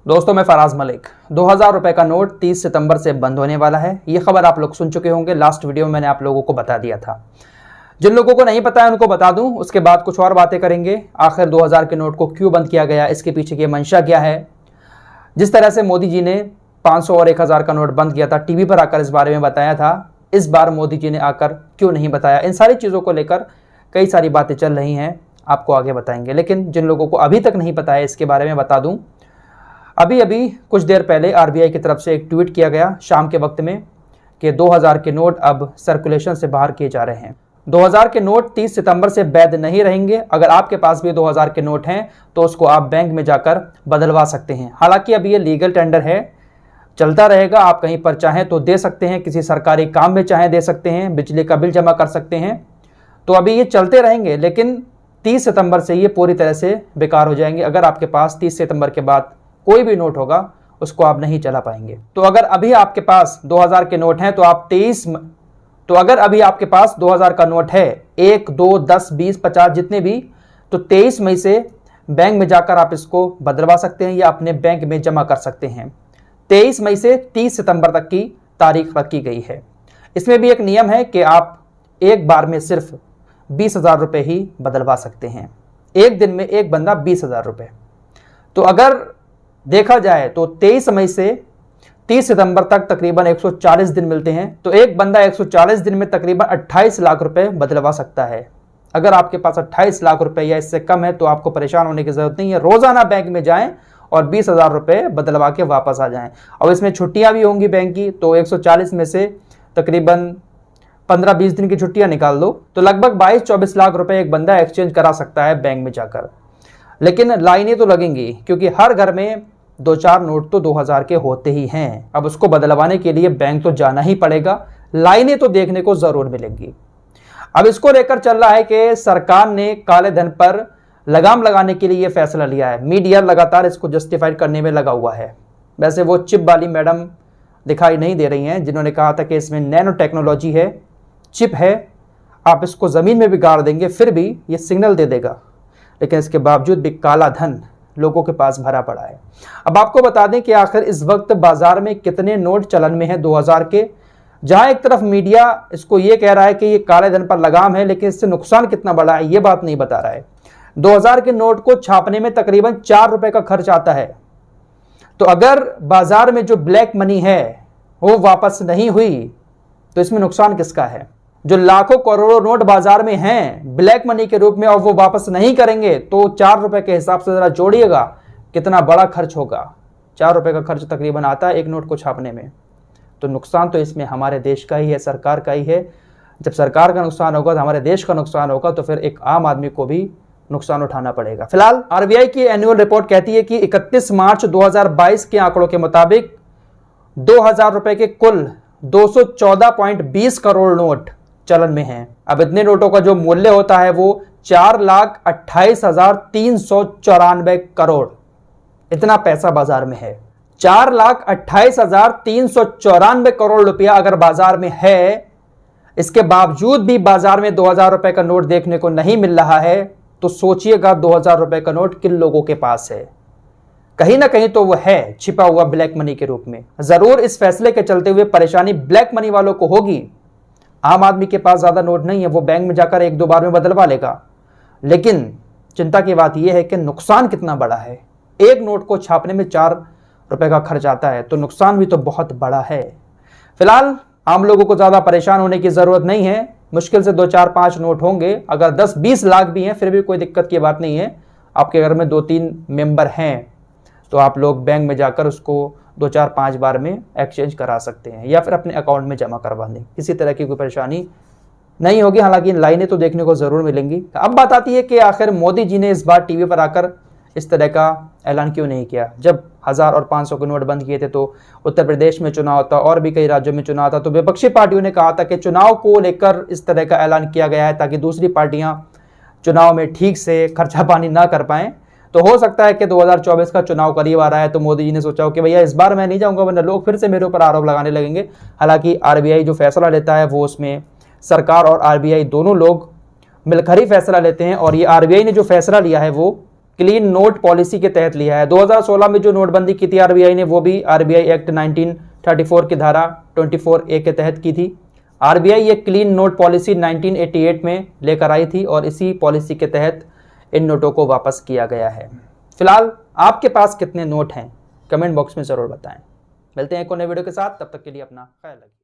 दोस्तों मैं फराज मलिक। 2000 रुपए का नोट 30 सितंबर से बंद होने वाला है। ये खबर आप लोग सुन चुके होंगे, लास्ट वीडियो में मैंने आप लोगों को बता दिया था। जिन लोगों को नहीं पता है उनको बता दूं, उसके बाद कुछ और बातें करेंगे। आखिर 2000 के नोट को क्यों बंद किया गया, इसके पीछे की मंशा क्या है। जिस तरह से मोदी जी ने 500 और 1000 का नोट बंद किया था, टीवी पर आकर इस बारे में बताया था, इस बार मोदी जी ने आकर क्यों नहीं बताया। इन सारी चीज़ों को लेकर कई सारी बातें चल रही हैं, आपको आगे बताएंगे। लेकिन जिन लोगों को अभी तक नहीं पता है इसके बारे में बता दूं, अभी कुछ देर पहले आरबीआई की तरफ से एक ट्वीट किया गया शाम के वक्त में कि 2000 के नोट अब सर्कुलेशन से बाहर किए जा रहे हैं। 2000 के नोट 30 सितंबर से वैध नहीं रहेंगे। अगर आपके पास भी 2000 के नोट हैं तो उसको आप बैंक में जाकर बदलवा सकते हैं। हालांकि अभी ये लीगल टेंडर है, चलता रहेगा। आप कहीं पर चाहें तो दे सकते हैं, किसी सरकारी काम में चाहें दे सकते हैं, बिजली का बिल जमा कर सकते हैं। तो अभी ये चलते रहेंगे, लेकिन 30 सितंबर से ये पूरी तरह से बेकार हो जाएंगे। अगर आपके पास 30 सितंबर के बाद कोई भी नोट होगा उसको आप नहीं चला पाएंगे। तो अगर अभी आपके पास 2000 के नोट हैं तो आप अगर अभी आपके पास 2000 का नोट है, 1, 2, 10, 20, 50 जितने भी, तो 23 मई से बैंक में जाकर आप इसको बदलवा सकते हैं या अपने बैंक में जमा कर सकते हैं। 23 मई से 30 सितंबर तक की तारीख रखी गई है। इसमें भी एक नियम है कि आप एक बार में सिर्फ 20,000 रुपये ही बदलवा सकते हैं। एक दिन में एक बंदा 20,000 रुपये। तो अगर देखा जाए तो 23 मई से 30 सितंबर तक तकरीबन 140 दिन मिलते हैं। तो एक बंदा 140 दिन में तकरीबन 28 लाख रुपए बदलवा सकता है। अगर आपके पास 28 लाख रुपए या इससे कम है तो आपको परेशान होने की जरूरत नहीं है। रोजाना बैंक में जाएं और 20,000 रुपये बदलवा के वापस आ जाएं। और इसमें छुट्टियां भी होंगी बैंक की, तो 140 में से तकरीबन 15-20 दिन की छुट्टियां निकाल दो तो लगभग 22-24 लाख रुपए एक बंदा एक्सचेंज करा सकता है बैंक में जाकर। लेकिन लाइनें तो लगेंगी, क्योंकि हर घर में 2-4 नोट तो 2000 के होते ही हैं। अब उसको बदलवाने के लिए बैंक तो जाना ही पड़ेगा, लाइनें तो देखने को जरूर मिलेंगी। अब इसको लेकर चल रहा है कि सरकार ने काले धन पर लगाम लगाने के लिए यह फैसला लिया है। मीडिया लगातार इसको जस्टिफाइड करने में लगा हुआ है। वैसे वो चिप वाली मैडम दिखाई नहीं दे रही हैं जिन्होंने कहा था कि इसमें नैनो टेक्नोलॉजी है, चिप है, आप इसको जमीन में भी गाड़ देंगे फिर भी ये सिग्नल दे देगा। लेकिन इसके बावजूद भी काला धन लोगों के पास भरा पड़ा है। अब आपको बता दें कि आखिर इस वक्त बाजार में कितने नोट चलन में हैं 2000 के। जहां एक तरफ मीडिया इसको ये कह रहा है कि ये काले धन पर लगाम है, लेकिन इससे नुकसान कितना बड़ा है ये बात नहीं बता रहा है। 2000 के नोट को छापने में तकरीबन 4 रुपए का खर्च आता है। तो अगर बाजार में जो ब्लैक मनी है वो वापस नहीं हुई तो इसमें नुकसान किसका है। जो लाखों करोड़ों नोट बाजार में हैं ब्लैक मनी के रूप में और वो वापस नहीं करेंगे तो 4 रुपए के हिसाब से जरा जोड़िएगा कितना बड़ा खर्च होगा। 4 रुपए का खर्च तकरीबन आता है एक नोट को छापने में। तो नुकसान तो इसमें हमारे देश का ही है, सरकार का ही है। जब सरकार का नुकसान होगा तो हमारे देश का नुकसान होगा, तो फिर एक आम आदमी को भी नुकसान उठाना पड़ेगा। फिलहाल आरबीआई की एनुअल रिपोर्ट कहती है कि 31 मार्च 2022 के आंकड़ों के मुताबिक 2000 रुपए के कुल 214.20 करोड़ नोट चलन में हैं। अब इतने नोटों का जो मूल्य होता है वो 4,28,394 करोड़, इतना पैसा बाजार में है। 4,28,394 करोड़ रुपया अगर बाजार में है, इसके बावजूद भी बाजार में 2000 रुपए का नोट देखने को नहीं मिल रहा है, तो सोचिएगा 2000 रुपए का नोट किन लोगों के पास है। कहीं ना कहीं तो वो है छिपा हुआ ब्लैक मनी के रूप में। जरूर इस फैसले के चलते हुए परेशानी ब्लैक मनी वालों को होगी। आम आदमी के पास ज्यादा नोट नहीं है, वो बैंक में जाकर 1-2 बार में बदलवा लेगा। लेकिन चिंता की बात यह है कि नुकसान कितना बड़ा है। एक नोट को छापने में 4 रुपए का खर्च आता है, तो नुकसान भी तो बहुत बड़ा है। फिलहाल आम लोगों को ज्यादा परेशान होने की जरूरत नहीं है। मुश्किल से 2-4-5 नोट होंगे। अगर 10-20 लाख भी हैं फिर भी कोई दिक्कत की बात नहीं है। आपके घर में 2-3 मेंबर हैं तो आप लोग बैंक में जाकर उसको 2-4-5 बार में एक्सचेंज करा सकते हैं या फिर अपने अकाउंट में जमा करवा दें। किसी तरह की कोई परेशानी नहीं होगी। हालांकि लाइनें तो देखने को जरूर मिलेंगी। अब बात आती है कि आखिर मोदी जी ने इस बार टीवी पर आकर इस तरह का ऐलान क्यों नहीं किया। जब 1000 और 500 के नोट बंद किए थे तो उत्तर प्रदेश में चुनाव था और भी कई राज्यों में चुनाव था, तो विपक्षी पार्टियों ने कहा था कि चुनाव को लेकर इस तरह का ऐलान किया गया है ताकि दूसरी पार्टियां चुनाव में ठीक से खर्चा पानी ना कर पाएं। तो हो सकता है कि 2024 का चुनाव करीब आ रहा है तो मोदी जी ने सोचा हो कि भैया इस बार मैं नहीं जाऊंगा वरना लोग फिर से मेरे ऊपर आरोप लगाने लगेंगे। हालांकि आरबीआई जो फैसला लेता है वो उसमें सरकार और आरबीआई दोनों लोग मिलकर ही फैसला लेते हैं, और ये आरबीआई ने जो फैसला लिया है वो क्लीन नोट पॉलिसी के तहत लिया है। 2016 में जो नोटबंदी की थी आरबीआई ने, वो भी आरबीआई एक्ट 1934 की धारा 24A के तहत की थी। आरबीआई ये क्लीन नोट पॉलिसी 1988 में लेकर आई थी और इसी पॉलिसी के तहत इन नोटों को वापस किया गया है। फिलहाल आपके पास कितने नोट हैं, कमेंट बॉक्स में ज़रूर बताएं। मिलते हैं एक और नए वीडियो के साथ, तब तक के लिए अपना ख्याल रखिए।